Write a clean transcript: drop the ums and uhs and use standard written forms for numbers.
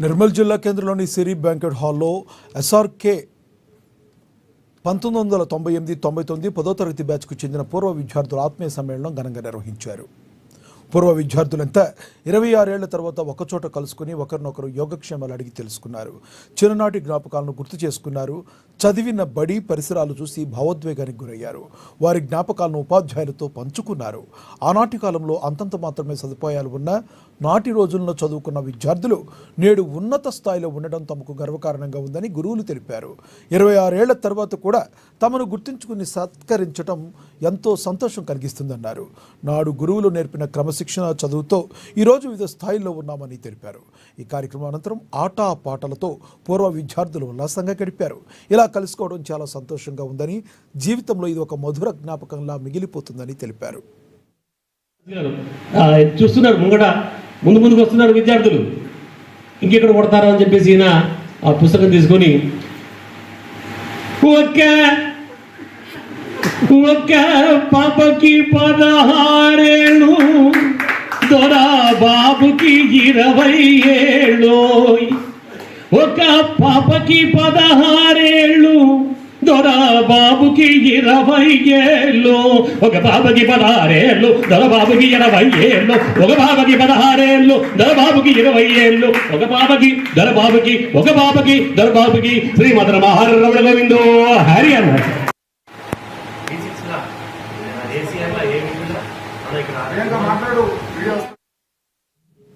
నిర్మల్ జిల్లా కేంద్రంలోని సిరి బ్యాంకెట్ హాల్లో ఎస్ఆర్కే 1998-99 10వ తరగతి బ్యాచ్కు చెందిన పూర్వ విద్యార్థుల ఆత్మీయ సమ్మేళనం ఘనంగా నిర్వహించారు. పూర్వ విద్యార్థులంతా 26 ఏళ్ల తర్వాత ఒకచోట కలుసుకుని ఒకరినొకరు యోగక్షేమాలు అడిగి తెలుసుకున్నారు. చిన్ననాటి జ్ఞాపకాలను గుర్తు చేసుకున్నారు. చదివిన బడి పరిసరాలు చూసి భావోద్వేగానికి గురయ్యారు. వారి జ్ఞాపకాలను ఉపాధ్యాయులతో పంచుకున్నారు. ఆనాటి కాలంలో అంతంత మాత్రమే సదుపాయాలు ఉన్న నాటి రోజుల్లో చదువుకున్న విద్యార్థులు నేడు ఉన్నత స్థాయిలో ఉండడం తమకు గర్వకారణంగా ఉందని గురువులు తెలిపారు. 26 ఏళ్ల తర్వాత కూడా తమను గుర్తించుకుని సత్కరించడం ఎంతో సంతోషం కలిగిస్తుందన్నారు. నాడు గురువులు నేర్పిన క్రమశిక్షణ చదువుతో ఈరోజు వివిధ స్థాయిల్లో ఉన్నామని తెలిపారు. ఈ కార్యక్రమం అనంతరం ఆటా పాటలతో పూర్వ విద్యార్థులు ఉల్లాసంగా గడిపారు. ఇలా కలుసుకోవడం చాలా సంతోషంగా ఉందని, జీవితంలో ఇది ఒక మధుర జ్ఞాపకంలా మిగిలిపోతుందని తెలిపారు. చూస్తున్నారు ముందుకు వస్తున్నారు విద్యార్థులు, ఇంకెక్కడ కొడతారో అని చెప్పేసి ఈయన ఆ పుస్తకం తీసుకొని ఒక పాపకి 16 ఏళ్ళు, దొరా బాబుకి 20 ఏళ్ళు. ఒక పాపకి 16 ఏళ్ళు, దొరా బాబుకి 20 ఏళ్ళు. ఒక పాపకి 16 ఏళ్ళు, దొర బాబుకి 20 ఏళ్ళు. ఒక పాపకి 16 ఏళ్ళు, దొర బాబుకి 20 ఏళ్ళు. ఒక పాపకి దొర బాబుకి, ఒక పాపకి దొర బాబుకి శ్రీమద్ రమణ గోవిందో హరి అన్నారు.